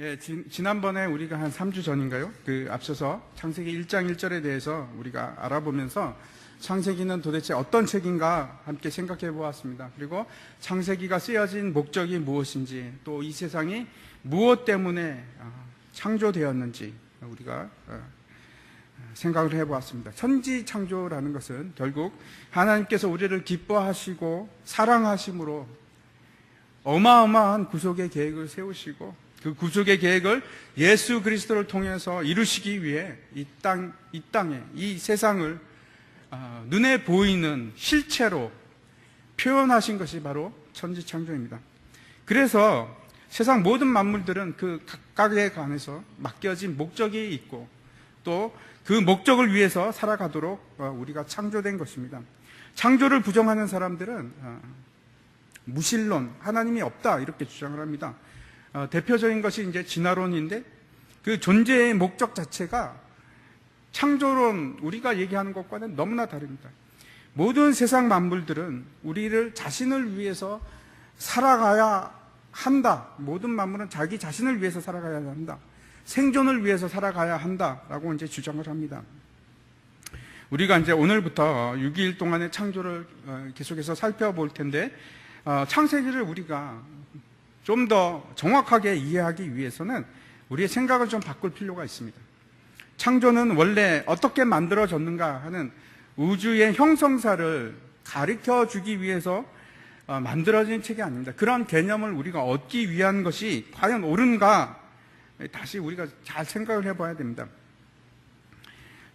예, 지난번에 우리가 한 3주 전인가요? 앞서서 창세기 1장 1절에 대해서 우리가 알아보면서 창세기는 도대체 어떤 책인가 함께 생각해 보았습니다. 그리고 창세기가 쓰여진 목적이 무엇인지, 또 이 세상이 무엇 때문에 창조되었는지 우리가 생각을 해 보았습니다. 천지 창조라는 것은 결국 하나님께서 우리를 기뻐하시고 사랑하심으로 어마어마한 구속의 계획을 세우시고, 그 구속의 계획을 예수 그리스도를 통해서 이루시기 위해 이 땅에, 이 세상을 눈에 보이는 실체로 표현하신 것이 바로 천지창조입니다. 그래서 세상 모든 만물들은 그 각각에 관해서 맡겨진 목적이 있고, 또 그 목적을 위해서 살아가도록 우리가 창조된 것입니다. 창조를 부정하는 사람들은 무신론, 하나님이 없다 이렇게 주장을 합니다. 대표적인 것이 이제 진화론인데, 그 존재의 목적 자체가 창조론, 우리가 얘기하는 것과는 너무나 다릅니다. 모든 세상 만물들은 우리를 자신을 위해서 살아가야 한다. 모든 만물은 자기 자신을 위해서 살아가야 한다. 생존을 위해서 살아가야 한다라고 이제 주장을 합니다. 우리가 이제 오늘부터 6일 동안의 창조를 계속해서 살펴볼 텐데, 창세기를 우리가 좀 더 정확하게 이해하기 위해서는 우리의 생각을 좀 바꿀 필요가 있습니다. 창조는 원래 어떻게 만들어졌는가 하는 우주의 형성사를 가르쳐 주기 위해서 만들어진 책이 아닙니다. 그런 개념을 우리가 얻기 위한 것이 과연 옳은가, 다시 우리가 잘 생각을 해봐야 됩니다.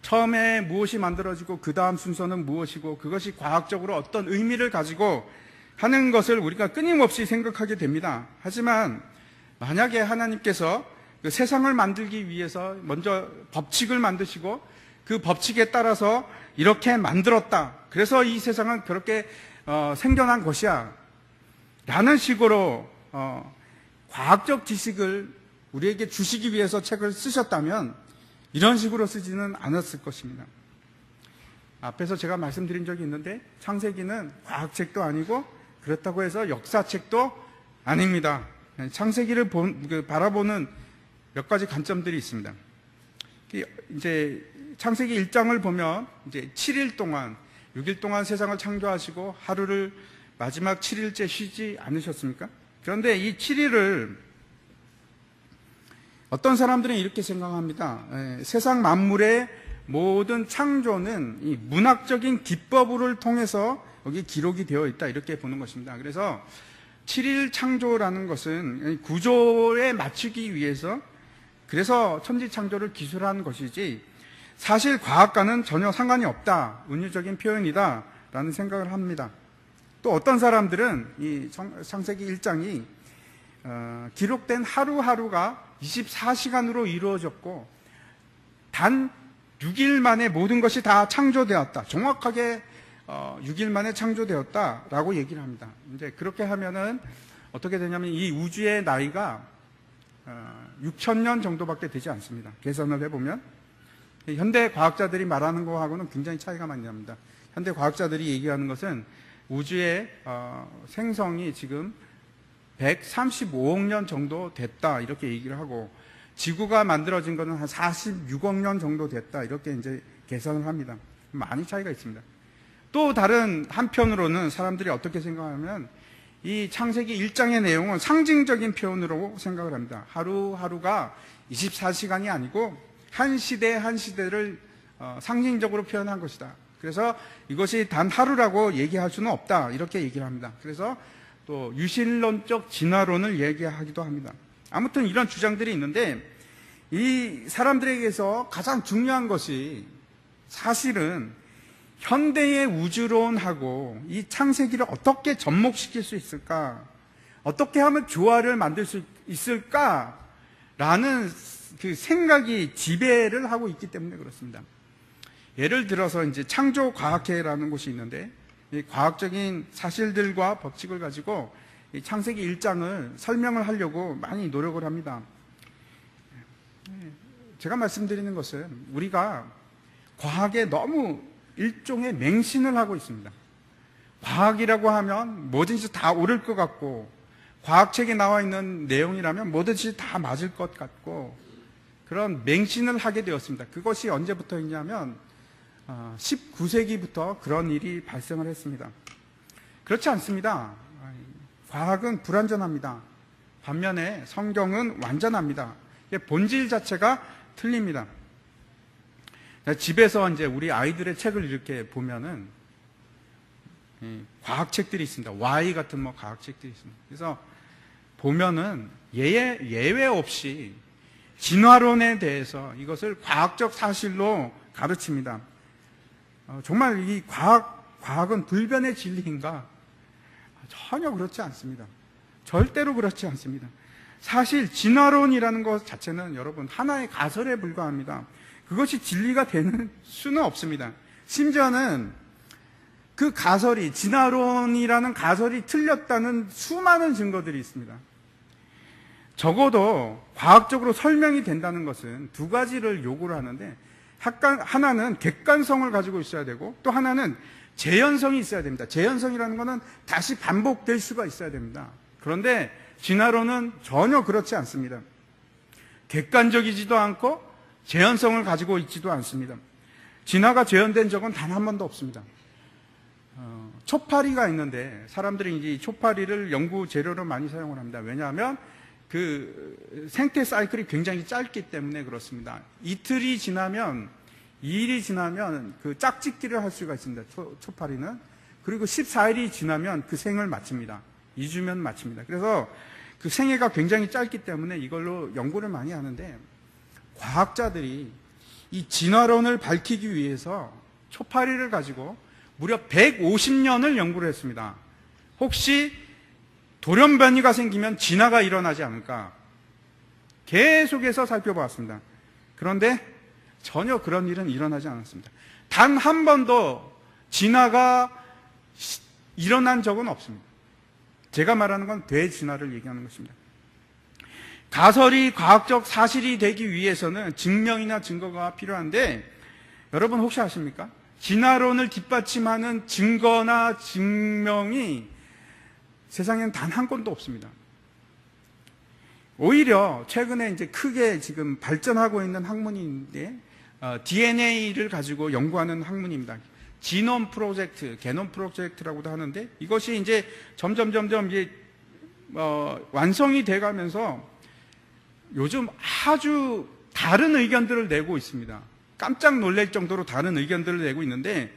처음에 무엇이 만들어지고 그 다음 순서는 무엇이고, 그것이 과학적으로 어떤 의미를 가지고 하는 것을 우리가 끊임없이 생각하게 됩니다. 하지만 만약에 하나님께서 그 세상을 만들기 위해서 먼저 법칙을 만드시고, 그 법칙에 따라서 이렇게 만들었다, 그래서 이 세상은 그렇게 생겨난 것이야 라는 식으로 과학적 지식을 우리에게 주시기 위해서 책을 쓰셨다면 이런 식으로 쓰지는 않았을 것입니다. 앞에서 제가 말씀드린 적이 있는데, 창세기는 과학책도 아니고 그렇다고 해서 역사책도 아닙니다. 창세기를 바라보는 몇 가지 관점들이 있습니다. 이제 창세기 1장을 보면 이제 7일 동안, 6일 동안 세상을 창조하시고 하루를 마지막 7일째 쉬지 않으셨습니까? 그런데 이 7일을 어떤 사람들은 이렇게 생각합니다. 세상 만물의 모든 창조는 이 문학적인 기법을 통해서 여기 기록이 되어 있다, 이렇게 보는 것입니다. 그래서 7일 창조라는 것은 구조에 맞추기 위해서, 그래서 천지 창조를 기술한 것이지 사실 과학과는 전혀 상관이 없다, 은유적인 표현이다 라는 생각을 합니다. 또 어떤 사람들은 이 창세기 1장이 기록된 하루하루가 24시간으로 이루어졌고 단 6일 만에 모든 것이 다 창조되었다, 정확하게 6일 만에 창조되었다라고 얘기를 합니다. 이제 그렇게 하면은 어떻게 되냐면 이 우주의 나이가 6,000년 정도밖에 되지 않습니다. 계산을 해보면 현대 과학자들이 말하는 거하고는 굉장히 차이가 많이 납니다. 현대 과학자들이 얘기하는 것은 우주의 생성이 지금 135억 년 정도 됐다, 이렇게 얘기를 하고, 지구가 만들어진 것은 한 46억 년 정도 됐다, 이렇게 이제 계산을 합니다. 많이 차이가 있습니다. 또 다른 한편으로는 사람들이 어떻게 생각하면 이 창세기 1장의 내용은 상징적인 표현으로 생각을 합니다. 하루하루가 24시간이 아니고 한 시대 한 시대를 상징적으로 표현한 것이다. 그래서 이것이 단 하루라고 얘기할 수는 없다, 이렇게 얘기를 합니다. 그래서 또 유신론적 진화론을 얘기하기도 합니다. 아무튼 이런 주장들이 있는데, 이 사람들에게서 가장 중요한 것이 사실은 현대의 우주론하고 이 창세기를 어떻게 접목시킬 수 있을까, 어떻게 하면 조화를 만들 수 있을까라는 그 생각이 지배를 하고 있기 때문에 그렇습니다. 예를 들어서 이제 창조과학회라는 곳이 있는데, 이 과학적인 사실들과 법칙을 가지고 이 창세기 1장을 설명을 하려고 많이 노력을 합니다. 제가 말씀드리는 것은 우리가 과학에 너무 일종의 맹신을 하고 있습니다. 과학이라고 하면 뭐든지 다 옳을 것 같고, 과학책에 나와 있는 내용이라면 뭐든지 다 맞을 것 같고 그런 맹신을 하게 되었습니다. 그것이 언제부터 있냐면 19세기부터 그런 일이 발생을 했습니다. 그렇지 않습니다. 과학은 불완전합니다. 반면에 성경은 완전합니다. 본질 자체가 틀립니다. 집에서 이제 우리 아이들의 책을 이렇게 보면은 과학책들이 있습니다. Y 같은 뭐 과학책들이 있습니다. 그래서 보면은 예외 없이 진화론에 대해서 이것을 과학적 사실로 가르칩니다. 정말 이 과학은 불변의 진리인가? 전혀 그렇지 않습니다. 절대로 그렇지 않습니다. 사실 진화론이라는 것 자체는 여러분 하나의 가설에 불과합니다. 그것이 진리가 되는 수는 없습니다. 심지어는 그 가설이, 진화론이라는 가설이 틀렸다는 수많은 증거들이 있습니다. 적어도 과학적으로 설명이 된다는 것은 두 가지를 요구를 하는데, 하나는 객관성을 가지고 있어야 되고, 또 하나는 재현성이 있어야 됩니다. 재현성이라는 것은 다시 반복될 수가 있어야 됩니다. 그런데 진화론은 전혀 그렇지 않습니다. 객관적이지도 않고 재현성을 가지고 있지도 않습니다. 진화가 재현된 적은 단 한 번도 없습니다. 초파리가 있는데 사람들이 이제 초파리를 연구 재료로 많이 사용을 합니다. 왜냐하면 그 생태 사이클이 굉장히 짧기 때문에 그렇습니다. 이틀이 지나면, 2일이 지나면 그 짝짓기를 할 수가 있습니다. 초파리는. 그리고 14일이 지나면 그 생을 마칩니다. 2주면 마칩니다. 그래서 그 생애가 굉장히 짧기 때문에 이걸로 연구를 많이 하는데, 과학자들이 이 진화론을 밝히기 위해서 초파리를 가지고 무려 150년을 연구를 했습니다. 혹시 돌연변이가 생기면 진화가 일어나지 않을까? 계속해서 살펴보았습니다. 그런데 전혀 그런 일은 일어나지 않았습니다. 단 한 번도 진화가 일어난 적은 없습니다. 제가 말하는 건 대진화를 얘기하는 것입니다. 가설이 과학적 사실이 되기 위해서는 증명이나 증거가 필요한데, 여러분 혹시 아십니까? 진화론을 뒷받침하는 증거나 증명이 세상에는 단 한 건도 없습니다. 오히려 최근에 이제 크게 지금 발전하고 있는 학문인데, DNA를 가지고 연구하는 학문입니다. 지놈 프로젝트, 게놈 프로젝트라고도 하는데, 이것이 이제 점점 이제 완성이 돼가면서 요즘 아주 다른 의견들을 내고 있습니다. 깜짝 놀랄 정도로 다른 의견들을 내고 있는데,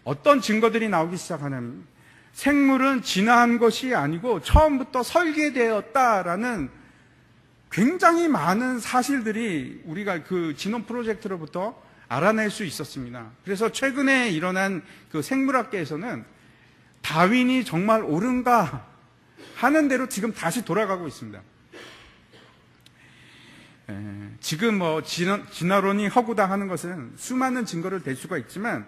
어떤 증거들이 나오기 시작하냐면 생물은 진화한 것이 아니고 처음부터 설계되었다라는 굉장히 많은 사실들이 우리가 그 지놈 프로젝트로부터 알아낼 수 있었습니다. 그래서 최근에 일어난 그 생물학계에서는 다윈이 정말 옳은가 하는 대로 지금 다시 돌아가고 있습니다. 지금 뭐 진화론이 허구다 하는 것은 수많은 증거를 댈 수가 있지만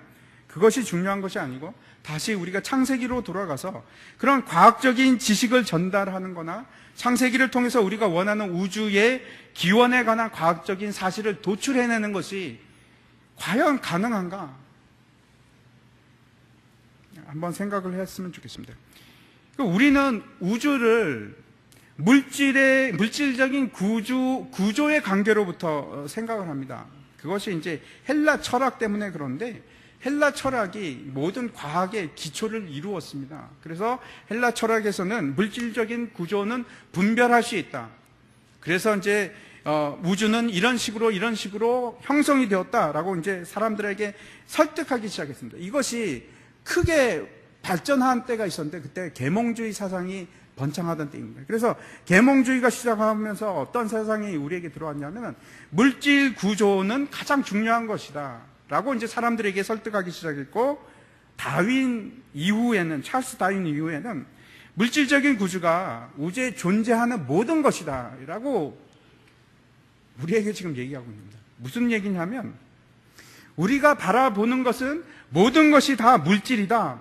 그것이 중요한 것이 아니고, 다시 우리가 창세기로 돌아가서 그런 과학적인 지식을 전달하는 거나 창세기를 통해서 우리가 원하는 우주의 기원에 관한 과학적인 사실을 도출해내는 것이 과연 가능한가? 한번 생각을 했으면 좋겠습니다. 우리는 우주를 물질적인 구조의 관계로부터 생각을 합니다. 그것이 이제 헬라 철학 때문에 그런데, 헬라 철학이 모든 과학의 기초를 이루었습니다. 그래서 헬라 철학에서는 물질적인 구조는 분별할 수 있다. 그래서 이제 우주는 이런 식으로 형성이 되었다라고 이제 사람들에게 설득하기 시작했습니다. 이것이 크게 발전한 때가 있었는데, 그때 계몽주의 사상이 번창하던 때입니다. 그래서 계몽주의가 시작하면서 어떤 사상이 우리에게 들어왔냐면, 물질 구조는 가장 중요한 것이다 라고 이제 사람들에게 설득하기 시작했고, 찰스 다윈 이후에는 물질적인 구조가 우주에 존재하는 모든 것이다 라고 우리에게 지금 얘기하고 있습니다. 무슨 얘기냐면, 우리가 바라보는 것은 모든 것이 다 물질이다,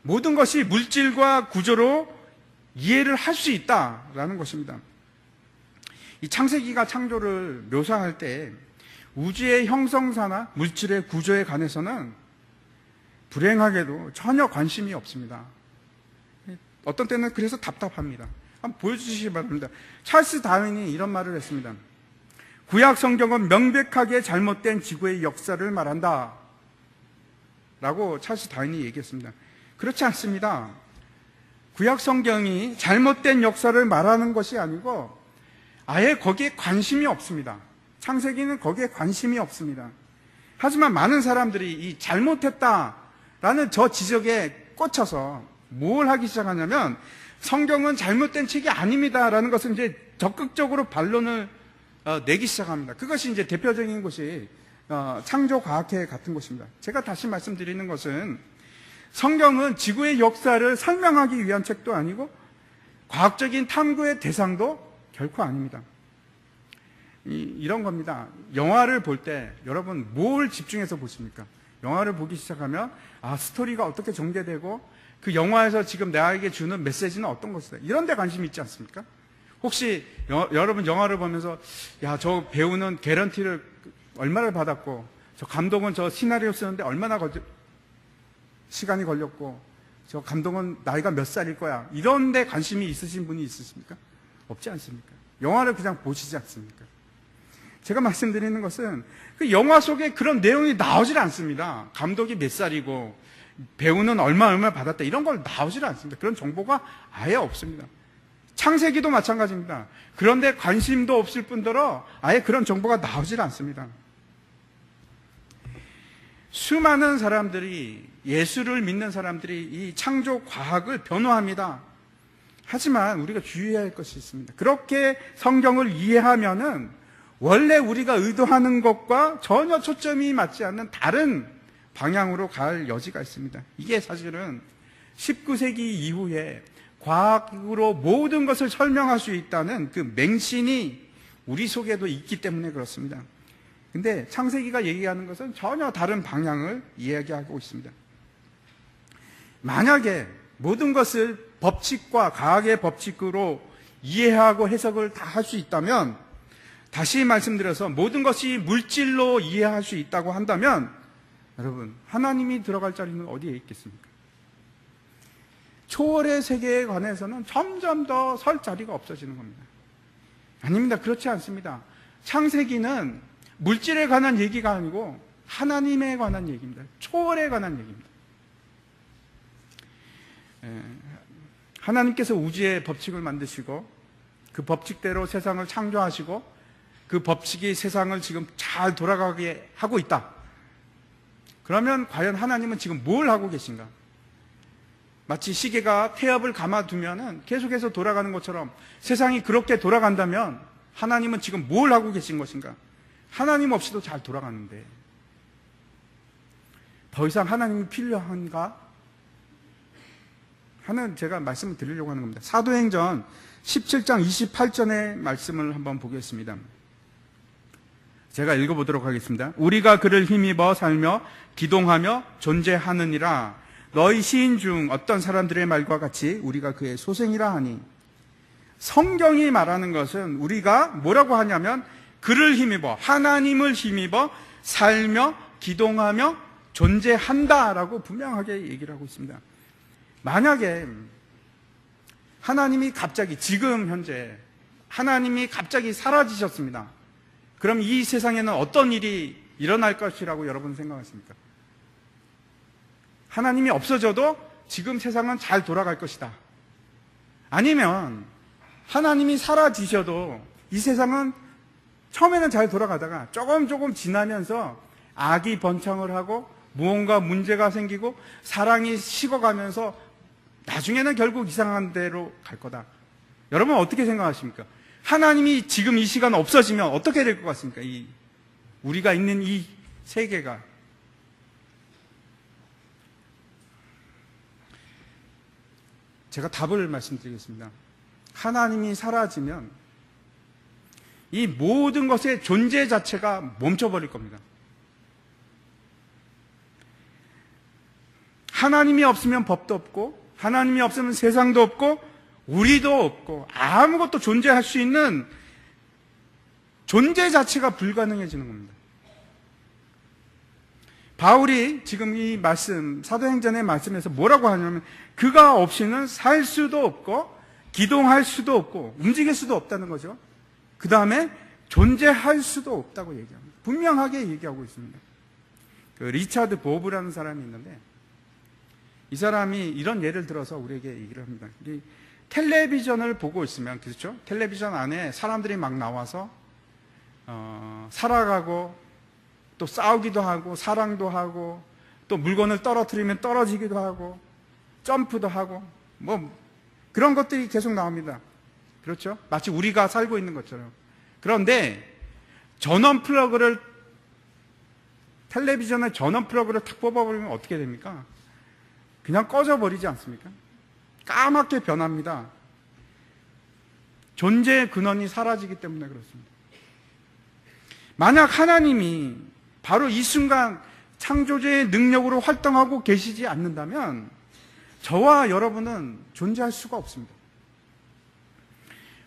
모든 것이 물질과 구조로 이해를 할 수 있다라는 것입니다. 이 창세기가 창조를 묘사할 때 우주의 형성사나 물질의 구조에 관해서는 불행하게도 전혀 관심이 없습니다. 어떤 때는 그래서 답답합니다. 한번 보여주시기 바랍니다. 찰스 다윈이 이런 말을 했습니다. 구약 성경은 명백하게 잘못된 지구의 역사를 말한다 라고 찰스 다윈이 얘기했습니다. 그렇지 않습니다. 구약 성경이 잘못된 역사를 말하는 것이 아니고 아예 거기에 관심이 없습니다. 창세기는 거기에 관심이 없습니다. 하지만 많은 사람들이 이 잘못했다라는 저 지적에 꽂혀서 뭘 하기 시작하냐면 성경은 잘못된 책이 아닙니다라는 것을 이제 적극적으로 반론을 내기 시작합니다. 그것이 이제 대표적인 것이 창조과학회 같은 것입니다. 제가 다시 말씀드리는 것은 성경은 지구의 역사를 설명하기 위한 책도 아니고 과학적인 탐구의 대상도 결코 아닙니다. 이런 겁니다. 영화를 볼 때 여러분 뭘 집중해서 보십니까? 영화를 보기 시작하면 스토리가 어떻게 전개되고 그 영화에서 지금 나에게 주는 메시지는 어떤 것이다. 이런 데 관심이 있지 않습니까? 혹시 여러분 영화를 보면서 저 배우는 개런티를 얼마를 받았고 저 감독은 저 시나리오 쓰는데 얼마나 시간이 걸렸고 저 감독은 나이가 몇 살일 거야. 이런 데 관심이 있으신 분이 있으십니까? 없지 않습니까? 영화를 그냥 보시지 않습니까? 제가 말씀드리는 것은 그 영화 속에 그런 내용이 나오질 않습니다. 감독이 몇 살이고 배우는 얼마 받았다 이런 걸 나오질 않습니다. 그런 정보가 아예 없습니다. 창세기도 마찬가지입니다. 그런데 관심도 없을 뿐더러 아예 그런 정보가 나오질 않습니다. 수많은 사람들이 예수를 믿는 사람들이 이 창조 과학을 변호합니다. 하지만 우리가 주의해야 할 것이 있습니다. 그렇게 성경을 이해하면은 원래 우리가 의도하는 것과 전혀 초점이 맞지 않는 다른 방향으로 갈 여지가 있습니다. 이게 사실은 19세기 이후에 과학으로 모든 것을 설명할 수 있다는 그 맹신이 우리 속에도 있기 때문에 그렇습니다. 근데 창세기가 얘기하는 것은 전혀 다른 방향을 이야기하고 있습니다. 만약에 모든 것을 법칙과 과학의 법칙으로 이해하고 해석을 다 할 수 있다면, 다시 말씀드려서 모든 것이 물질로 이해할 수 있다고 한다면 여러분, 하나님이 들어갈 자리는 어디에 있겠습니까? 초월의 세계에 관해서는 점점 더 설 자리가 없어지는 겁니다. 아닙니다. 그렇지 않습니다. 창세기는 물질에 관한 얘기가 아니고 하나님에 관한 얘기입니다. 초월에 관한 얘기입니다. 하나님께서 우주의 법칙을 만드시고 그 법칙대로 세상을 창조하시고 그 법칙이 세상을 지금 잘 돌아가게 하고 있다. 그러면 과연 하나님은 지금 뭘 하고 계신가? 마치 시계가 태엽을 감아두면 계속해서 돌아가는 것처럼 세상이 그렇게 돌아간다면 하나님은 지금 뭘 하고 계신 것인가? 하나님 없이도 잘 돌아가는데 더 이상 하나님이 필요한가? 하는 제가 말씀을 드리려고 하는 겁니다. 사도행전 17장 28절의 말씀을 한번 보겠습니다. 제가 읽어보도록 하겠습니다. 우리가 그를 힘입어 살며 기동하며 존재하느니라. 너희 시인 중 어떤 사람들의 말과 같이 우리가 그의 소생이라 하니. 성경이 말하는 것은 우리가 뭐라고 하냐면 그를 힘입어, 하나님을 힘입어 살며 기동하며 존재한다라고 분명하게 얘기를 하고 있습니다. 만약에 하나님이 갑자기 지금 현재 하나님이 갑자기 사라지셨습니다. 그럼 이 세상에는 어떤 일이 일어날 것이라고 여러분 생각하십니까? 하나님이 없어져도 지금 세상은 잘 돌아갈 것이다. 아니면 하나님이 사라지셔도 이 세상은 처음에는 잘 돌아가다가 조금 지나면서 악이 번창을 하고 무언가 문제가 생기고 사랑이 식어가면서 나중에는 결국 이상한 데로 갈 거다. 여러분 어떻게 생각하십니까? 하나님이 지금 이 시간 없어지면 어떻게 될 것 같습니까? 우리가 있는 이 세계가. 제가 답을 말씀드리겠습니다. 하나님이 사라지면 이 모든 것의 존재 자체가 멈춰버릴 겁니다. 하나님이 없으면 법도 없고 하나님이 없으면 세상도 없고 우리도 없고 아무것도 존재할 수 있는 존재 자체가 불가능해지는 겁니다. 바울이 지금 이 말씀, 사도행전의 말씀에서 뭐라고 하냐면 그가 없이는 살 수도 없고 기동할 수도 없고 움직일 수도 없다는 거죠. 그 다음에 존재할 수도 없다고 얘기합니다. 분명하게 얘기하고 있습니다. 그 리차드 보브라는 사람이 있는데 이 사람이 이런 예를 들어서 우리에게 얘기를 합니다. 텔레비전을 보고 있으면, 그렇죠? 텔레비전 안에 사람들이 막 나와서 살아가고 또 싸우기도 하고 사랑도 하고 또 물건을 떨어뜨리면 떨어지기도 하고 점프도 하고 뭐 그런 것들이 계속 나옵니다. 그렇죠? 마치 우리가 살고 있는 것처럼. 그런데 텔레비전의 전원 플러그를 탁 뽑아버리면 어떻게 됩니까? 그냥 꺼져버리지 않습니까? 까맣게 변합니다. 존재의 근원이 사라지기 때문에 그렇습니다. 만약 하나님이 바로 이 순간 창조주의 능력으로 활동하고 계시지 않는다면 저와 여러분은 존재할 수가 없습니다.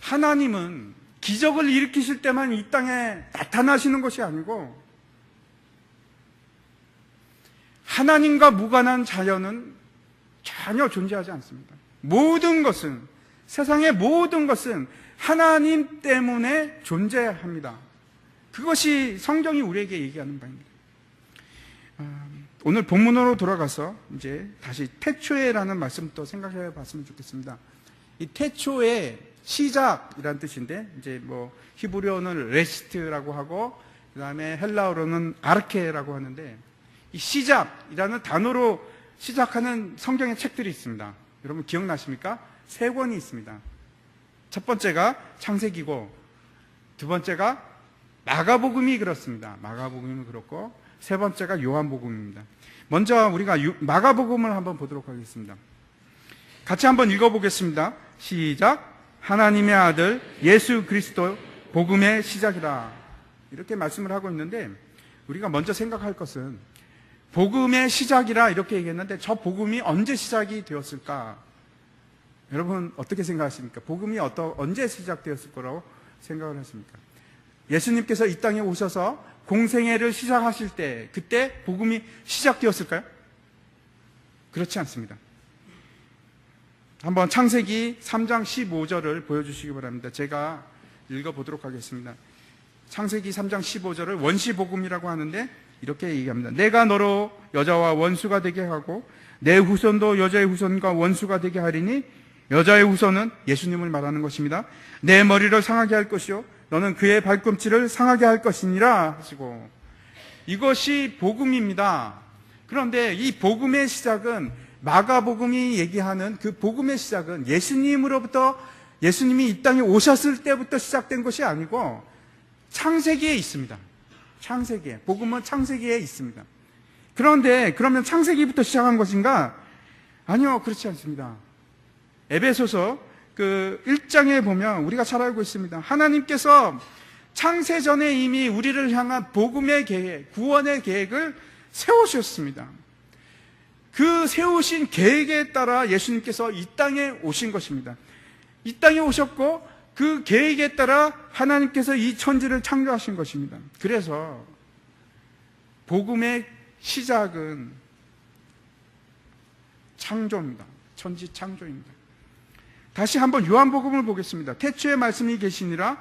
하나님은 기적을 일으키실 때만 이 땅에 나타나시는 것이 아니고 하나님과 무관한 자연은 전혀 존재하지 않습니다. 모든 것은, 세상의 모든 것은 하나님 때문에 존재합니다. 그것이 성경이 우리에게 얘기하는 바입니다. 오늘 본문으로 돌아가서 이제 다시 태초에라는 말씀부터 생각해 봤으면 좋겠습니다. 이 태초의 시작이라는 뜻인데, 이제 뭐 히브리어는 레시트라고 하고 그 다음에 헬라어로는 아르케라고 하는데, 이 시작이라는 단어로 시작하는 성경의 책들이 있습니다. 여러분 기억나십니까? 3권이 있습니다. 첫 번째가 창세기고, 두 번째가 마가복음이 그렇습니다. 마가복음이 그렇고, 세 번째가 요한복음입니다. 먼저 우리가 마가복음을 한번 보도록 하겠습니다. 같이 한번 읽어보겠습니다. 시작. 하나님의 아들 예수 그리스도 복음의 시작이라, 이렇게 말씀을 하고 있는데, 우리가 먼저 생각할 것은 복음의 시작이라 이렇게 얘기했는데 저 복음이 언제 시작이 되었을까? 여러분 어떻게 생각하십니까? 복음이 언제 시작되었을 거라고 생각을 하십니까? 예수님께서 이 땅에 오셔서 공생애를 시작하실 때 그때 복음이 시작되었을까요? 그렇지 않습니다. 한번 창세기 3장 15절을 보여주시기 바랍니다. 제가 읽어보도록 하겠습니다. 창세기 3장 15절을 원시복음이라고 하는데 이렇게 얘기합니다. 내가 너로 여자와 원수가 되게 하고 내 후손도 여자의 후손과 원수가 되게 하리니, 여자의 후손은 예수님을 말하는 것입니다. 내 머리를 상하게 할 것이요 너는 그의 발꿈치를 상하게 할 것이니라 하시고, 이것이 복음입니다. 그런데 이 복음의 시작은, 마가복음이 얘기하는 그 복음의 시작은 예수님이 이 땅에 오셨을 때부터 시작된 것이 아니고 창세기에 있습니다. 창세기에, 복음은 창세기에 있습니다. 그런데 그러면 창세기부터 시작한 것인가? 아니요, 그렇지 않습니다. 에베소서 그 1장에 보면 우리가 잘 알고 있습니다. 하나님께서 창세 전에 이미 우리를 향한 복음의 계획, 구원의 계획을 세우셨습니다. 그 세우신 계획에 따라 예수님께서 이 땅에 오신 것입니다. 이 땅에 오셨고 그 계획에 따라 하나님께서 이 천지를 창조하신 것입니다. 그래서 복음의 시작은 창조입니다. 천지 창조입니다. 다시 한번 요한복음을 보겠습니다. 태초에 말씀이 계시니라,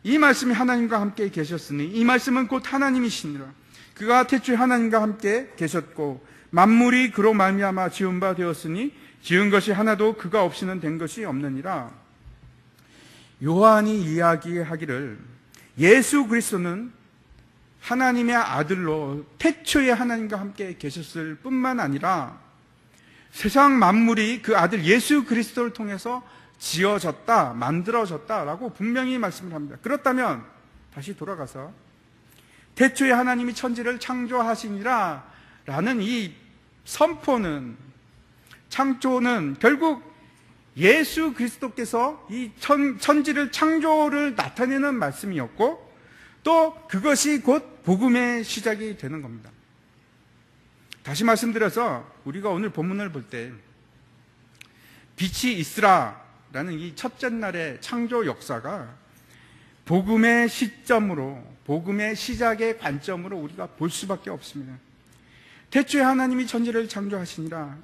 이 말씀이 하나님과 함께 계셨으니 이 말씀은 곧 하나님이시니라. 그가 태초에 하나님과 함께 계셨고 만물이 그로 말미암아 지은 바 되었으니 지은 것이 하나도 그가 없이는 된 것이 없느니라. 요한이 이야기하기를 예수 그리스도는 하나님의 아들로 태초에 하나님과 함께 계셨을 뿐만 아니라 세상 만물이 그 아들 예수 그리스도를 통해서 지어졌다, 만들어졌다라고 분명히 말씀을 합니다. 그렇다면 다시 돌아가서 태초에 하나님이 천지를 창조하시니라 라는 이 선포는, 창조는 결국 예수 그리스도께서 이 천지를 창조를 나타내는 말씀이었고, 또 그것이 곧 복음의 시작이 되는 겁니다. 다시 말씀드려서 우리가 오늘 본문을 볼 때 빛이 있으라라는 이 첫째 날의 창조 역사가 복음의 시점으로, 복음의 시작의 관점으로 우리가 볼 수밖에 없습니다. 태초에 하나님이 천지를 창조하시니라,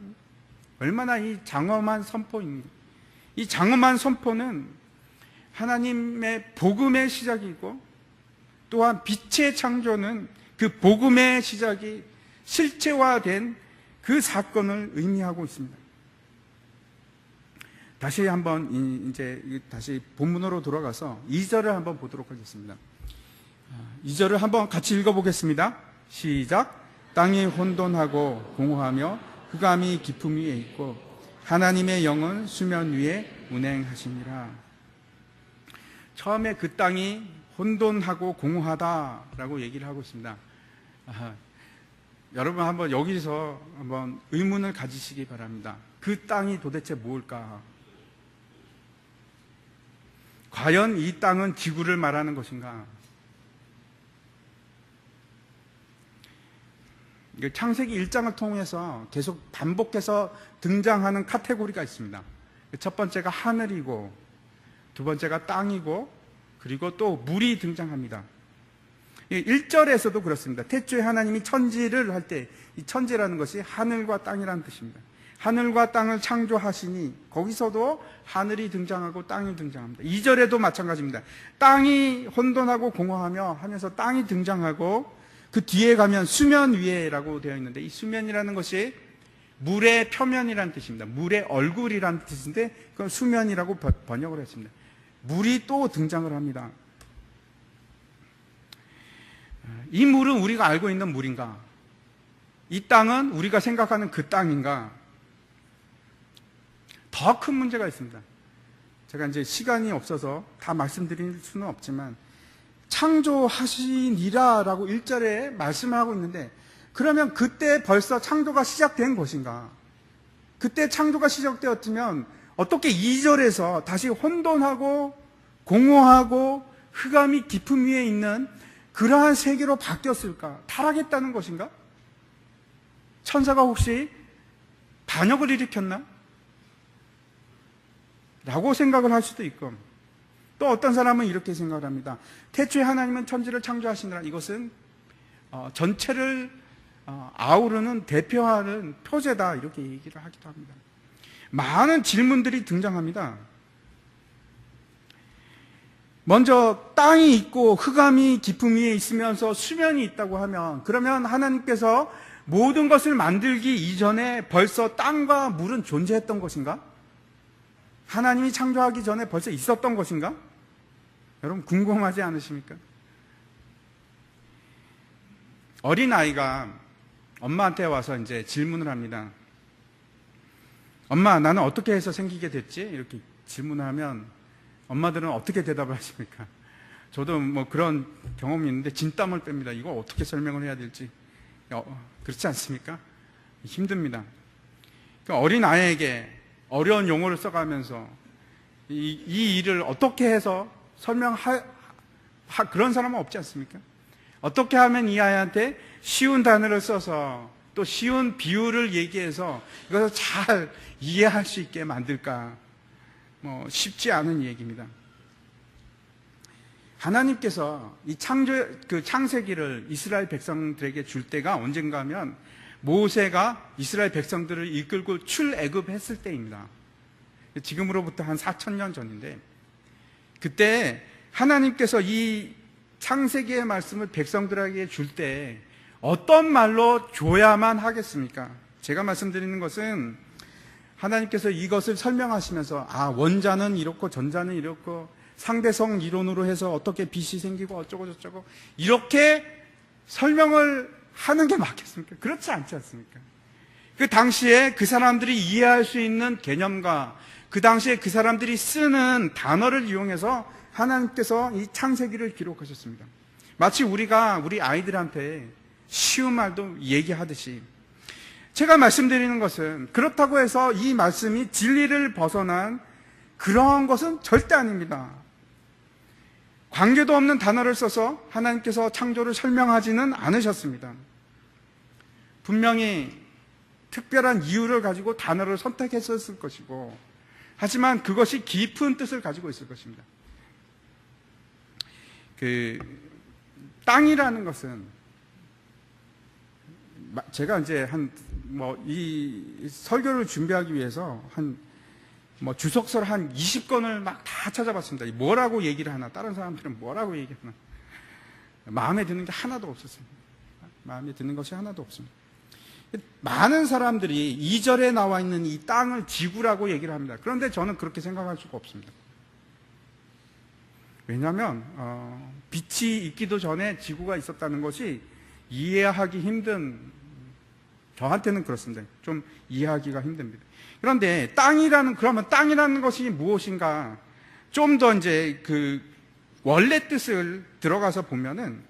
얼마나 이 장엄한 선포입니다. 이 장엄한 선포는 하나님의 복음의 시작이고, 또한 빛의 창조는 그 복음의 시작이 실체화된 그 사건을 의미하고 있습니다. 다시 한번 이제 다시 본문으로 돌아가서 2절을 한번 보도록 하겠습니다. 2절을 한번 같이 읽어보겠습니다. 시작. 땅이 혼돈하고 공허하며 흑암이 깊음 위에 있고 하나님의 영은 수면 위에 운행하시니라. 처음에 그 땅이 혼돈하고 공허하다라고 얘기를 하고 있습니다. 여러분 한번 여기서 한번 의문을 가지시기 바랍니다. 그 땅이 도대체 뭘까? 과연 이 땅은 지구를 말하는 것인가? 창세기 1장을 통해서 계속 반복해서 등장하는 카테고리가 있습니다. 첫 번째가 하늘이고, 두 번째가 땅이고, 그리고 또 물이 등장합니다. 1절에서도 그렇습니다. 태초에 하나님이 천지를 할 때, 이 천지라는 것이 하늘과 땅이라는 뜻입니다. 하늘과 땅을 창조하시니 거기서도 하늘이 등장하고 땅이 등장합니다. 2절에도 마찬가지입니다. 땅이 혼돈하고 공허하며 하면서 땅이 등장하고, 그 뒤에 가면 수면 위에라고 되어 있는데, 이 수면이라는 것이 물의 표면이라는 뜻입니다. 물의 얼굴이라는 뜻인데 그건 수면이라고 번역을 했습니다. 물이 또 등장을 합니다. 이 물은 우리가 알고 있는 물인가? 이 땅은 우리가 생각하는 그 땅인가? 더 큰 문제가 있습니다. 제가 이제 시간이 없어서 다 말씀드릴 수는 없지만, 창조하시니라라고 1절에 말씀을 하고 있는데, 그러면 그때 벌써 창조가 시작된 것인가? 그때 창조가 시작되었으면 어떻게 2절에서 다시 혼돈하고 공허하고 흑암이 깊음 위에 있는 그러한 세계로 바뀌었을까? 타락했다는 것인가? 천사가 혹시 반역을 일으켰나? 라고 생각을 할 수도 있고, 또 어떤 사람은 이렇게 생각을 합니다. 태초에 하나님은 천지를 창조하시느라, 이것은 전체를 아우르는, 대표하는 표제다, 이렇게 얘기를 하기도 합니다. 많은 질문들이 등장합니다. 먼저 땅이 있고 흑암이 깊음 위에 있으면서 수면이 있다고 하면, 그러면 하나님께서 모든 것을 만들기 이전에 벌써 땅과 물은 존재했던 것인가? 하나님이 창조하기 전에 벌써 있었던 것인가? 여러분 궁금하지 않으십니까? 어린아이가 엄마한테 와서 이제 질문을 합니다. 엄마, 나는 어떻게 해서 생기게 됐지? 이렇게 질문을 하면 엄마들은 어떻게 대답을 하십니까? 저도 뭐 그런 경험이 있는데 진땀을 뺍니다. 이거 어떻게 설명을 해야 될지. 그렇지 않습니까? 힘듭니다. 어린아이에게 어려운 용어를 써가면서 이 일을 어떻게 해서 그런 사람은 없지 않습니까? 어떻게 하면 이 아이한테 쉬운 단어를 써서 또 쉬운 비유를 얘기해서 이것을 잘 이해할 수 있게 만들까? 쉽지 않은 얘기입니다. 하나님께서 이 창세기를 이스라엘 백성들에게 줄 때가 언젠가 하면 모세가 이스라엘 백성들을 이끌고 출애굽했을 때입니다. 지금으로부터 한 4,000년 전인데, 그때 하나님께서 이 창세기의 말씀을 백성들에게 줄 때 어떤 말로 줘야만 하겠습니까? 제가 말씀드리는 것은 하나님께서 이것을 설명하시면서 원자는 이렇고 전자는 이렇고 상대성 이론으로 해서 어떻게 빛이 생기고 어쩌고 저쩌고 이렇게 설명을 하는 게 맞겠습니까? 그렇지 않지 않습니까? 그 당시에 그 사람들이 이해할 수 있는 개념과 그 당시에 그 사람들이 쓰는 단어를 이용해서 하나님께서 이 창세기를 기록하셨습니다. 마치 우리가 우리 아이들한테 쉬운 말도 얘기하듯이, 제가 말씀드리는 것은 그렇다고 해서 이 말씀이 진리를 벗어난 그런 것은 절대 아닙니다. 관계도 없는 단어를 써서 하나님께서 창조를 설명하지는 않으셨습니다. 분명히 특별한 이유를 가지고 단어를 선택했었을 것이고, 하지만 그것이 깊은 뜻을 가지고 있을 것입니다. 땅이라는 것은, 제가 이제 이 설교를 준비하기 위해서 뭐 주석서를 한 20권을 막 다 찾아봤습니다. 뭐라고 얘기를 하나, 다른 사람들은 뭐라고 얘기하나. 마음에 드는 게 하나도 없었습니다. 마음에 드는 것이 하나도 없습니다. 많은 사람들이 2절에 나와 있는 이 땅을 지구라고 얘기를 합니다. 그런데 저는 그렇게 생각할 수가 없습니다. 왜냐하면 빛이 있기도 전에 지구가 있었다는 것이 이해하기 힘든, 저한테는 그렇습니다. 좀 이해하기가 힘듭니다. 그런데 그러면 땅이라는 것이 무엇인가? 좀 더 이제 그 원래 뜻을 들어가서 보면은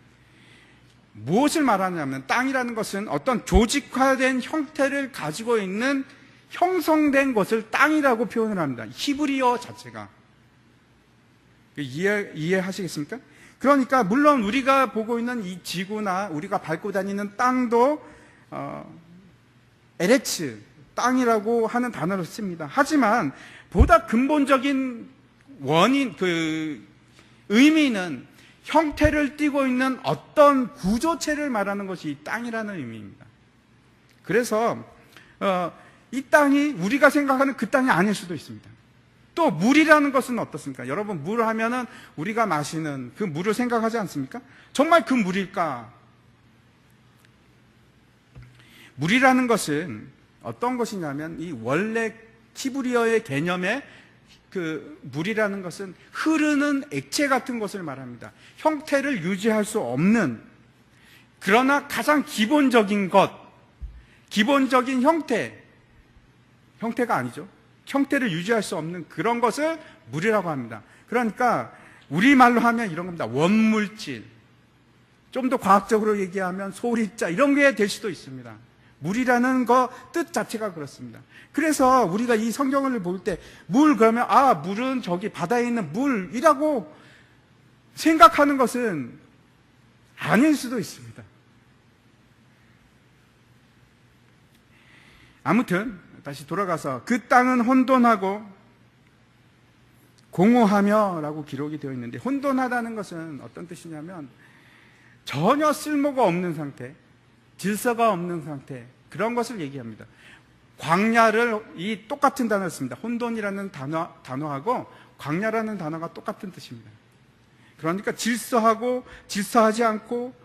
무엇을 말하냐면, 땅이라는 것은 어떤 조직화된 형태를 가지고 있는 형성된 것을 땅이라고 표현을 합니다. 히브리어 자체가. 이해하시겠습니까? 그러니까 물론 우리가 보고 있는 이 지구나 우리가 밟고 다니는 땅도 에레츠, 땅이라고 하는 단어를 씁니다. 하지만 보다 근본적인 의미는 형태를 띠고 있는 어떤 구조체를 말하는 것이 땅이라는 의미입니다. 그래서 이 땅이 우리가 생각하는 그 땅이 아닐 수도 있습니다. 또 물이라는 것은 어떻습니까? 여러분, 물 하면은 우리가 마시는 그 물을 생각하지 않습니까? 정말 그 물일까? 물이라는 것은 어떤 것이냐면, 이 원래 히브리어의 개념의 그 물이라는 것은 흐르는 액체 같은 것을 말합니다. 형태를 유지할 수 없는, 그러나 가장 기본적인 것, 기본적인 형태가 아니죠. 형태를 유지할 수 없는 그런 것을 물이라고 합니다. 그러니까 우리말로 하면 이런 겁니다. 원물질. 좀 더 과학적으로 얘기하면 소리자, 이런 게 될 수도 있습니다. 물이라는 거 뜻 자체가 그렇습니다. 그래서 우리가 이 성경을 볼 때 물 그러면 물은 저기 바다에 있는 물이라고 생각하는 것은 아닐 수도 있습니다. 아무튼 다시 돌아가서 그 땅은 혼돈하고 공허하며 라고 기록이 되어 있는데, 혼돈하다는 것은 어떤 뜻이냐면 전혀 쓸모가 없는 상태, 질서가 없는 상태, 그런 것을 얘기합니다. 이 똑같은 단어를 씁니다. 혼돈이라는 단어하고 광야라는 단어가 똑같은 뜻입니다. 그러니까 질서하지 않고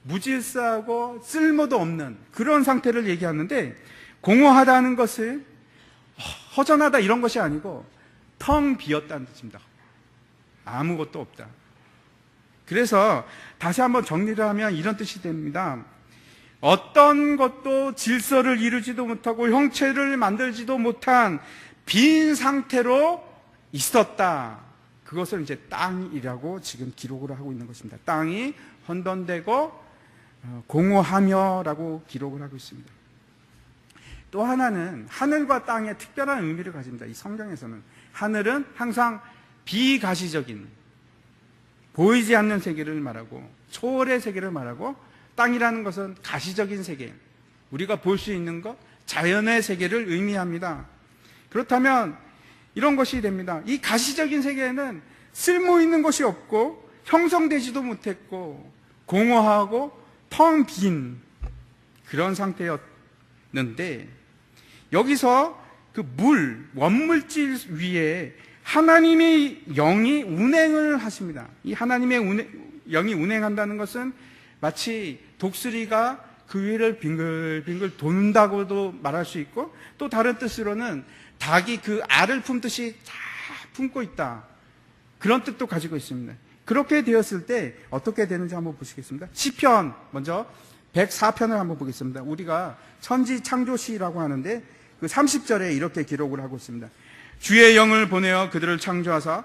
무질서하고 쓸모도 없는 그런 상태를 얘기하는데, 공허하다는 것은 허전하다 이런 것이 아니고 텅 비었다는 뜻입니다. 아무것도 없다. 그래서 다시 한번 정리를 하면 이런 뜻이 됩니다. 어떤 것도 질서를 이루지도 못하고 형체를 만들지도 못한 빈 상태로 있었다. 그것을 이제 땅이라고 지금 기록을 하고 있는 것입니다. 땅이 혼돈되고 공허하며라고 기록을 하고 있습니다. 또 하나는 하늘과 땅의 특별한 의미를 가집니다. 이 성경에서는 하늘은 항상 비가시적인, 보이지 않는 세계를 말하고 초월의 세계를 말하고, 땅이라는 것은 가시적인 세계, 우리가 볼 수 있는 것, 자연의 세계를 의미합니다. 그렇다면 이런 것이 됩니다. 이 가시적인 세계에는 쓸모 있는 것이 없고 형성되지도 못했고 공허하고 텅 빈 그런 상태였는데, 여기서 그 원물질 위에 하나님의 영이 운행을 하십니다. 이 하나님의 영이 운행한다는 것은 마치 독수리가 그 위를 빙글빙글 돈다고도 말할 수 있고, 또 다른 뜻으로는 닭이 그 알을 품듯이 다 품고 있다, 그런 뜻도 가지고 있습니다. 그렇게 되었을 때 어떻게 되는지 한번 보시겠습니다. 시편 먼저 104편을 한번 보겠습니다. 우리가 천지 창조시라고 하는데 그 30절에 이렇게 기록을 하고 있습니다. 주의 영을 보내어 그들을 창조하사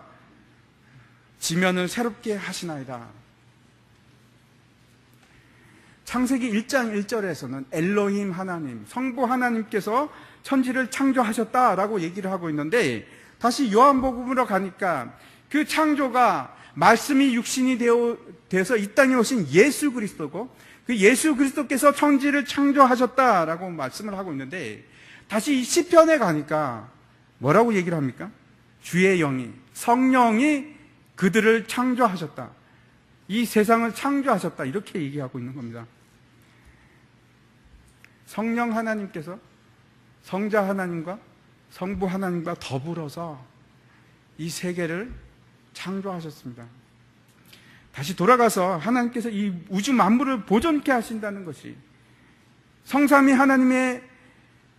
지면을 새롭게 하시나이다. 창세기 1장 1절에서는 엘로힘 하나님, 성부 하나님께서 천지를 창조하셨다라고 얘기를 하고 있는데, 다시 요한복음으로 가니까 그 창조가 말씀이 육신이 되어서 이 땅에 오신 예수 그리스도고, 그 예수 그리스도께서 천지를 창조하셨다라고 말씀을 하고 있는데, 다시 이 시편에 가니까 뭐라고 얘기를 합니까? 주의 영이, 성령이 그들을 창조하셨다, 이 세상을 창조하셨다, 이렇게 얘기하고 있는 겁니다. 성령 하나님께서 성자 하나님과 성부 하나님과 더불어서 이 세계를 창조하셨습니다. 다시 돌아가서 하나님께서 이 우주 만물을 보존케 하신다는 것이 성삼위 하나님의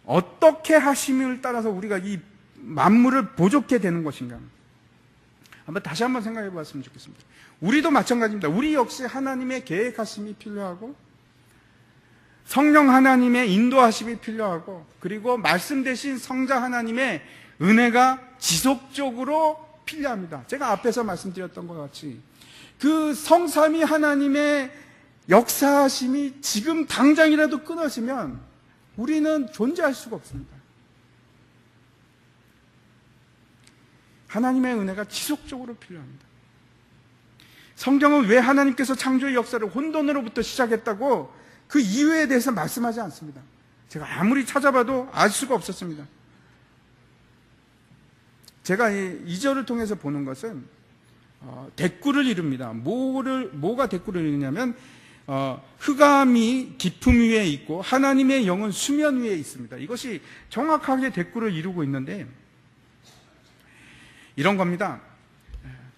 어떻게 하심을 따라서 우리가 이 만물을 보존케 되는 것인가, 다시 한번 생각해 보았으면 좋겠습니다. 우리도 마찬가지입니다. 우리 역시 하나님의 계획하심이 필요하고 성령 하나님의 인도하심이 필요하고, 그리고 말씀 대신 성자 하나님의 은혜가 지속적으로 필요합니다. 제가 앞에서 말씀드렸던 것 같이 그 성삼위 하나님의 역사하심이 지금 당장이라도 끊어지면 우리는 존재할 수가 없습니다. 하나님의 은혜가 지속적으로 필요합니다. 성경은 왜 하나님께서 창조의 역사를 혼돈으로부터 시작했다고 그 이유에 대해서 말씀하지 않습니다. 제가 아무리 찾아봐도 알 수가 없었습니다. 제가 이 2절을 통해서 보는 것은 대꾸를 이룹니다. 뭐가 대꾸를 이루냐면 흑암이 깊음 위에 있고 하나님의 영은 수면 위에 있습니다. 이것이 정확하게 대꾸를 이루고 있는데 이런 겁니다.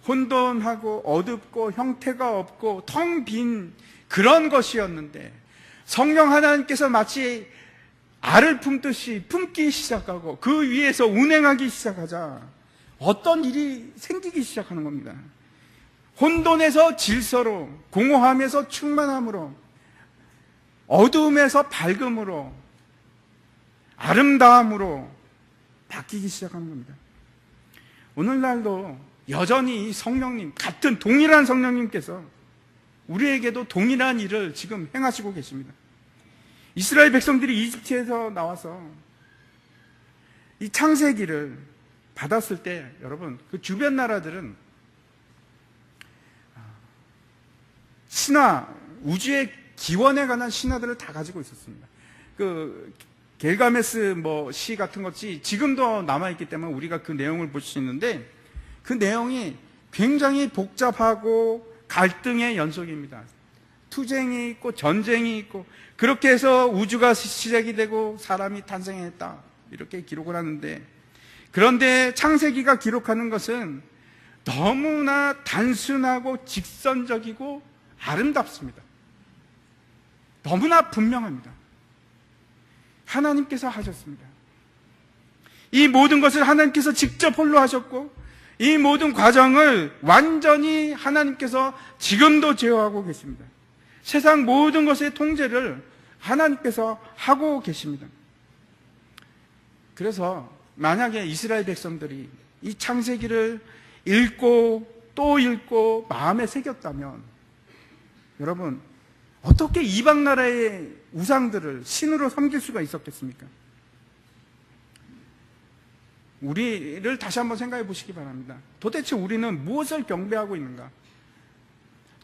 혼돈하고 어둡고 형태가 없고 텅 빈 그런 것이었는데 성령 하나님께서 마치 알을 품듯이 품기 시작하고 그 위에서 운행하기 시작하자 어떤 일이 생기기 시작하는 겁니다. 혼돈에서 질서로, 공허함에서 충만함으로, 어두움에서 밝음으로, 아름다움으로 바뀌기 시작하는 겁니다. 오늘날도 여전히 성령님, 같은 동일한 성령님께서 우리에게도 동일한 일을 지금 행하시고 계십니다. 이스라엘 백성들이 이집트에서 나와서 이 창세기를 받았을 때 여러분, 그 주변 나라들은 신화, 우주의 기원에 관한 신화들을 다 가지고 있었습니다. 그 겔가메스 시 같은 것이 지금도 남아있기 때문에 우리가 그 내용을 볼 수 있는데 그 내용이 굉장히 복잡하고 갈등의 연속입니다. 투쟁이 있고 전쟁이 있고 그렇게 해서 우주가 시작이 되고 사람이 탄생했다 이렇게 기록을 하는데, 그런데 창세기가 기록하는 것은 너무나 단순하고 직선적이고 아름답습니다. 너무나 분명합니다. 하나님께서 하셨습니다. 이 모든 것을 하나님께서 직접 홀로 하셨고 이 모든 과정을 완전히 하나님께서 지금도 제어하고 계십니다. 세상 모든 것의 통제를 하나님께서 하고 계십니다. 그래서 만약에 이스라엘 백성들이 이 창세기를 읽고 또 읽고 마음에 새겼다면 여러분, 어떻게 이방 나라의 우상들을 신으로 섬길 수가 있었겠습니까? 우리를 다시 한번 생각해 보시기 바랍니다. 도대체 우리는 무엇을 경배하고 있는가?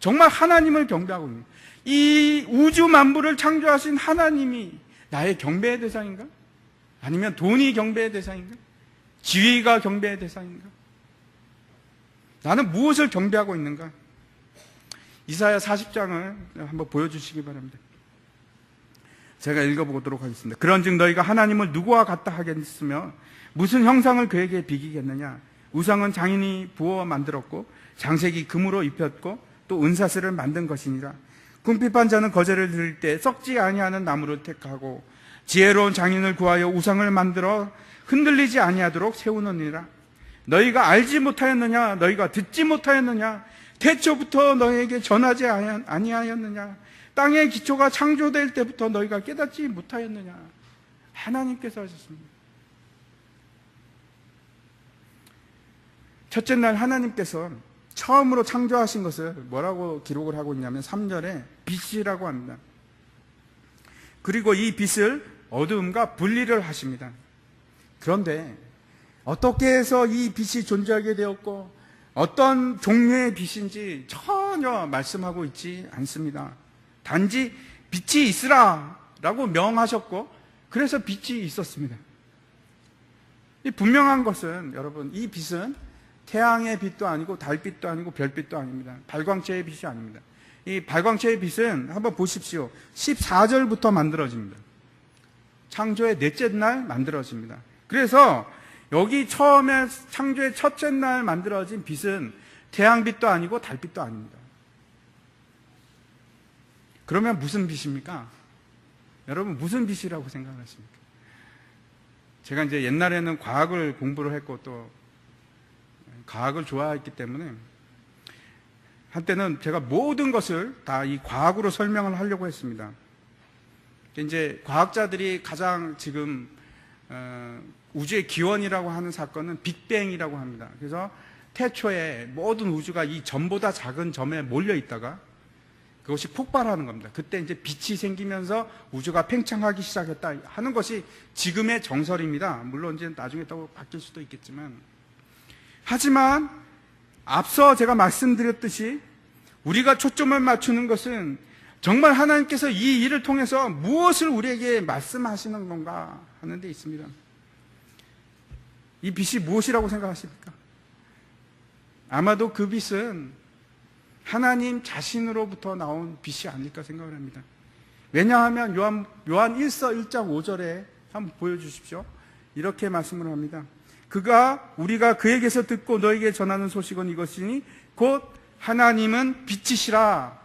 정말 하나님을 경배하고 있는가? 이 우주 만물을 창조하신 하나님이 나의 경배의 대상인가? 아니면 돈이 경배의 대상인가? 지위가 경배의 대상인가? 나는 무엇을 경배하고 있는가? 이사야 40장을 한번 보여주시기 바랍니다. 제가 읽어보도록 하겠습니다. 그런즉 너희가 하나님을 누구와 같다 하겠으며 무슨 형상을 그에게 비기겠느냐? 우상은 장인이 부어 만들었고 장색이 금으로 입혔고 또 은사슬을 만든 것이니라. 궁핍한 자는 거제를 들을 때 썩지 아니하는 나무를 택하고 지혜로운 장인을 구하여 우상을 만들어 흔들리지 아니하도록 세우느니라. 너희가 알지 못하였느냐? 너희가 듣지 못하였느냐? 태초부터 너희에게 전하지 아니하였느냐? 땅의 기초가 창조될 때부터 너희가 깨닫지 못하였느냐? 하나님께서 하셨습니다. 첫째 날 하나님께서 처음으로 창조하신 것을 뭐라고 기록을 하고 있냐면 3절에 빛이라고 합니다. 그리고 이 빛을 어두움과 분리를 하십니다. 그런데 어떻게 해서 이 빛이 존재하게 되었고 어떤 종류의 빛인지 전혀 말씀하고 있지 않습니다. 단지 빛이 있으라 라고 명하셨고 그래서 빛이 있었습니다. 이 분명한 것은 여러분, 이 빛은 태양의 빛도 아니고 달빛도 아니고 별빛도 아닙니다. 발광체의 빛이 아닙니다. 이 발광체의 빛은 한번 보십시오. 14절부터 만들어집니다. 창조의 넷째 날 만들어집니다. 그래서 여기 처음에 창조의 첫째 날 만들어진 빛은 태양빛도 아니고 달빛도 아닙니다. 그러면 무슨 빛입니까? 여러분 무슨 빛이라고 생각하십니까? 제가 이제 옛날에는 과학을 공부를 했고 또 과학을 좋아했기 때문에 한때는 제가 모든 것을 다 이 과학으로 설명을 하려고 했습니다. 이제 과학자들이 가장 지금 우주의 기원이라고 하는 사건은 빅뱅이라고 합니다. 그래서 태초에 모든 우주가 이 점보다 작은 점에 몰려 있다가 그것이 폭발하는 겁니다. 그때 이제 빛이 생기면서 우주가 팽창하기 시작했다 하는 것이 지금의 정설입니다. 물론 이제 나중에 또 바뀔 수도 있겠지만, 하지만 앞서 제가 말씀드렸듯이 우리가 초점을 맞추는 것은 정말 하나님께서 이 일을 통해서 무엇을 우리에게 말씀하시는 건가 하는 데 있습니다. 이 빛이 무엇이라고 생각하십니까? 아마도 그 빛은 하나님 자신으로부터 나온 빛이 아닐까 생각을 합니다. 왜냐하면 요한 1서 1장 5절에 한번 보여주십시오. 이렇게 말씀을 합니다. 우리가 그에게서 듣고 너에게 전하는 소식은 이것이니 곧 하나님은 빛이시라.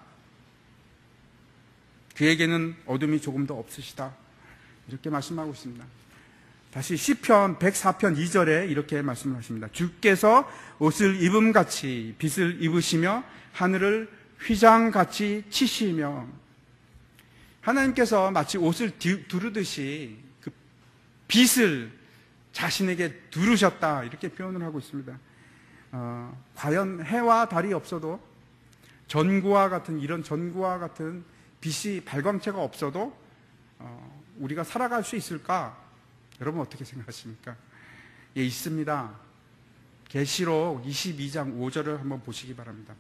그에게는 어둠이 조금도 없으시다. 이렇게 말씀하고 있습니다. 다시 시편 104편 2절에 이렇게 말씀을 하십니다. 주께서 옷을 입음같이 빛을 입으시며 하늘을 휘장같이 치시며, 하나님께서 마치 옷을 두르듯이 그 빛을 자신에게 두르셨다 이렇게 표현을 하고 있습니다. 과연 해와 달이 없어도 전구와 같은 이런 전구와 같은 빛이 발광체가 없어도 우리가 살아갈 수 있을까? 여러분 어떻게 생각하십니까? 예, 있습니다. 계시록 22장 5절을 한번 보시기 바랍니다.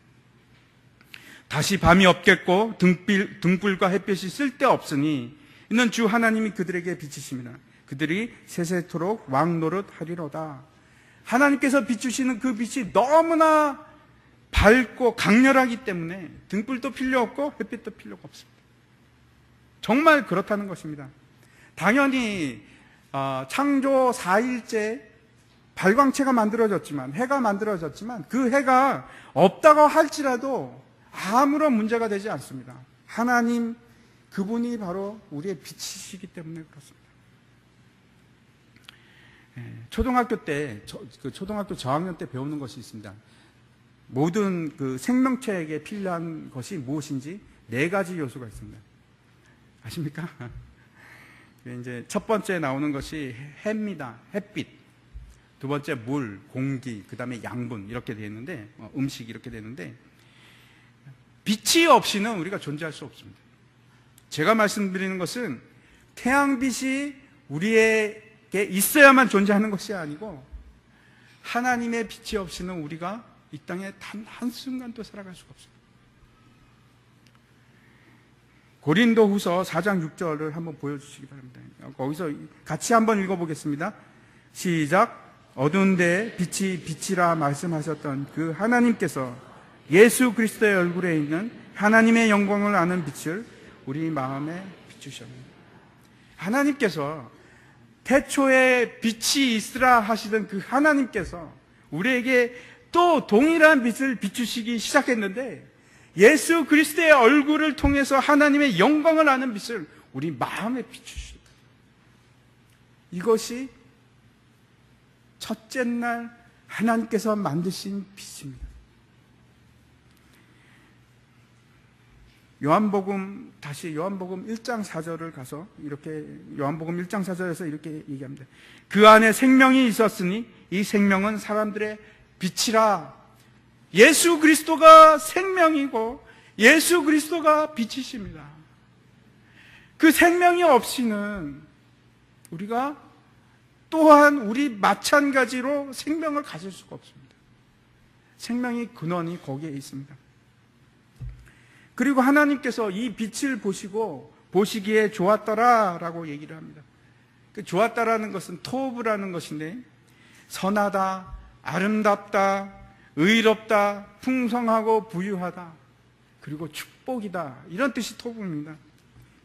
다시 밤이 없겠고 등불과 햇빛이 쓸데없으니 이는 주 하나님이 그들에게 비치십니다. 그들이 세세토록 왕노릇 하리로다. 하나님께서 비추시는 그 빛이 너무나 밝고 강렬하기 때문에 등불도 필요 없고 햇빛도 필요가 없습니다. 정말 그렇다는 것입니다. 당연히 창조 4일째 발광체가 만들어졌지만, 해가 만들어졌지만 그 해가 없다고 할지라도 아무런 문제가 되지 않습니다. 하나님 그분이 바로 우리의 빛이시기 때문에 그렇습니다. 초등학교 때, 초등학교 저학년 때 배우는 것이 있습니다. 모든 그 생명체에게 필요한 것이 무엇인지 4가지 요소가 있습니다. 아십니까? 이제 첫 번째 나오는 것이 해입니다. 햇빛. 두 번째 물, 공기, 그 다음에 양분 이렇게 되어 있는데, 음식 이렇게 되는데, 빛이 없이는 우리가 존재할 수 없습니다. 제가 말씀드리는 것은 태양빛이 우리에게 있어야만 존재하는 것이 아니고 하나님의 빛이 없이는 우리가 이 땅에 단 한순간도 살아갈 수가 없습니다. 고린도후서 4장 6절을 한번 보여주시기 바랍니다. 거기서 같이 한번 읽어보겠습니다. 시작. 어두운 데 빛이 빛이라 말씀하셨던 그 하나님께서 예수 그리스도의 얼굴에 있는 하나님의 영광을 아는 빛을 우리 마음에 비추셨습니다. 하나님께서 태초에 빛이 있으라 하시던 그 하나님께서 우리에게 또 동일한 빛을 비추시기 시작했는데, 예수 그리스도의 얼굴을 통해서 하나님의 영광을 아는 빛을 우리 마음에 비추십니다. 이것이 첫째 날 하나님께서 만드신 빛입니다. 요한복음 1장 4절을 가서 이렇게, 요한복음 1장 4절에서 이렇게 얘기합니다. 그 안에 생명이 있었으니 이 생명은 사람들의 빛이라. 예수 그리스도가 생명이고 예수 그리스도가 빛이십니다. 그 생명이 없이는 우리가 또한 우리 마찬가지로 생명을 가질 수가 없습니다. 생명의 근원이 거기에 있습니다. 그리고 하나님께서 이 빛을 보시기에 좋았더라라고 얘기를 합니다. 그 좋았다라는 것은 토브라는 것인데, 선하다, 아름답다, 의롭다, 풍성하고 부유하다, 그리고 축복이다, 이런 뜻이 토브입니다.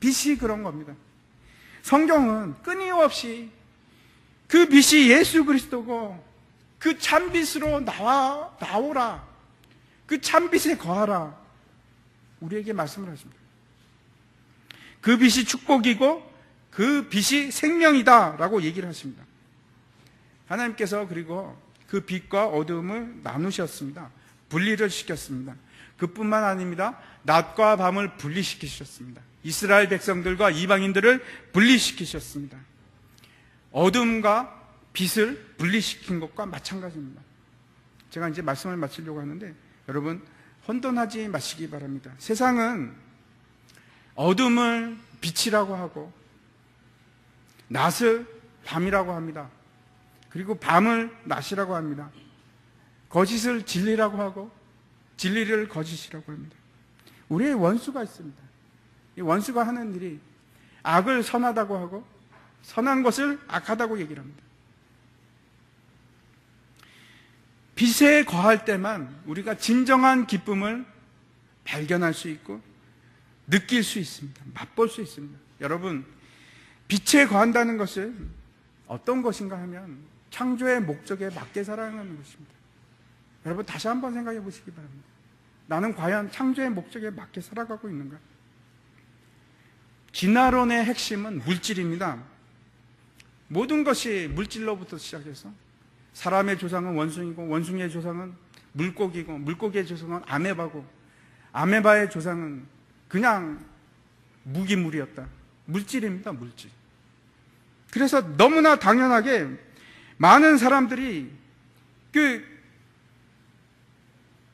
빛이 그런 겁니다. 성경은 끊임없이 그 빛이 예수 그리스도고 그 참빛으로 나오라. 그 참빛에 거하라. 우리에게 말씀을 하십니다. 그 빛이 축복이고 그 빛이 생명이다 라고 얘기를 하십니다. 하나님께서 그리고 그 빛과 어두움을 나누셨습니다. 분리를 시켰습니다. 그뿐만 아닙니다. 낮과 밤을 분리시키셨습니다. 이스라엘 백성들과 이방인들을 분리시키셨습니다. 어둠과 빛을 분리시킨 것과 마찬가지입니다. 제가 이제 말씀을 마치려고 하는데 여러분 혼돈하지 마시기 바랍니다. 세상은 어둠을 빛이라고 하고 낮을 밤이라고 합니다. 그리고 밤을 낮이라고 합니다. 거짓을 진리라고 하고 진리를 거짓이라고 합니다. 우리의 원수가 있습니다. 이 원수가 하는 일이 악을 선하다고 하고 선한 것을 악하다고 얘기를 합니다. 빛에 거할 때만 우리가 진정한 기쁨을 발견할 수 있고 느낄 수 있습니다. 맛볼 수 있습니다. 여러분, 빛에 거한다는 것은 어떤 것인가 하면 창조의 목적에 맞게 살아가는 것입니다. 여러분 다시 한번 생각해 보시기 바랍니다. 나는 과연 창조의 목적에 맞게 살아가고 있는가? 진화론의 핵심은 물질입니다. 모든 것이 물질로부터 시작해서 사람의 조상은 원숭이고 원숭이의 조상은 물고기고 물고기의 조상은 아메바고 아메바의 조상은 그냥 무기물이었다. 물질입니다. 물질. 그래서 너무나 당연하게 많은 사람들이 그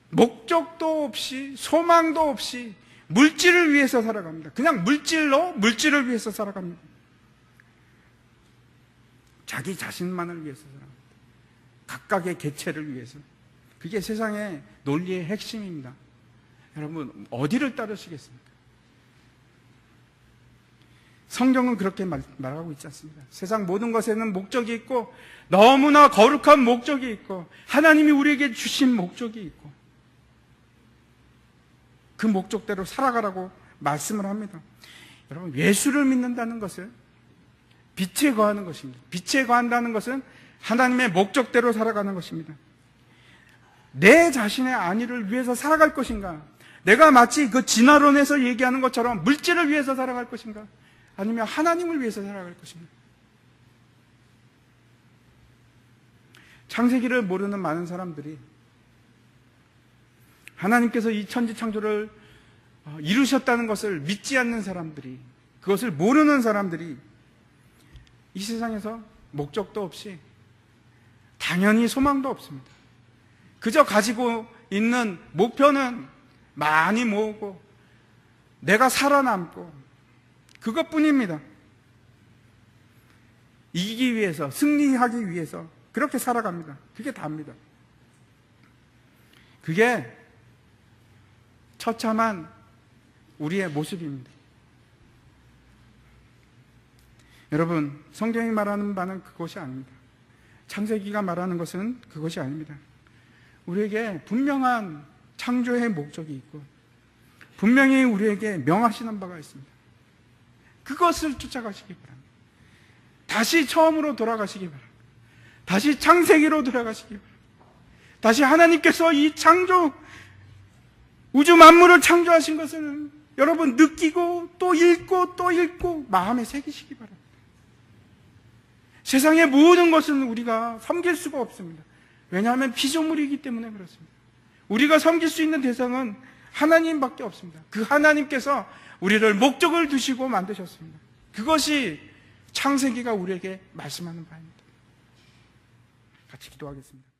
목적도 없이 소망도 없이 물질을 위해서 살아갑니다. 그냥 물질을 위해서 살아갑니다. 자기 자신만을 위해서 살아갑니다. 각각의 개체를 위해서. 그게 세상의 논리의 핵심입니다. 여러분 어디를 따르시겠습니까? 성경은 그렇게 말하고 있지 않습니다. 세상 모든 것에는 목적이 있고 너무나 거룩한 목적이 있고 하나님이 우리에게 주신 목적이 있고 그 목적대로 살아가라고 말씀을 합니다. 여러분 예수를 믿는다는 것은 빛에 거하는 것입니다. 빛에 거한다는 것은 하나님의 목적대로 살아가는 것입니다. 내 자신의 안위를 위해서 살아갈 것인가? 내가 마치 그 진화론에서 얘기하는 것처럼 물질을 위해서 살아갈 것인가? 아니면 하나님을 위해서 살아갈 것인가? 창세기를 모르는 많은 사람들이 하나님께서 이 천지창조를 이루셨다는 것을 믿지 않는 사람들이, 그것을 모르는 사람들이 이 세상에서 목적도 없이 당연히 소망도 없습니다. 그저 가지고 있는 목표는 많이 모으고 내가 살아남고 그것뿐입니다. 이기기 위해서, 승리하기 위해서 그렇게 살아갑니다. 그게 다입니다. 그게 처참한 우리의 모습입니다. 여러분, 성경이 말하는 바는 그것이 아닙니다. 창세기가 말하는 것은 그것이 아닙니다. 우리에게 분명한 창조의 목적이 있고 분명히 우리에게 명하시는 바가 있습니다. 그것을 쫓아가시기 바랍니다. 다시 처음으로 돌아가시기 바랍니다. 다시 창세기로 돌아가시기 바랍니다. 다시 하나님께서 이 창조, 우주 만물을 창조하신 것을 여러분 느끼고 또 읽고 또 읽고 마음에 새기시기 바랍니다. 세상의 모든 것은 우리가 섬길 수가 없습니다. 왜냐하면 피조물이기 때문에 그렇습니다. 우리가 섬길 수 있는 대상은 하나님밖에 없습니다. 그 하나님께서 우리를 목적을 두시고 만드셨습니다. 그것이 창세기가 우리에게 말씀하는 바입니다. 같이 기도하겠습니다.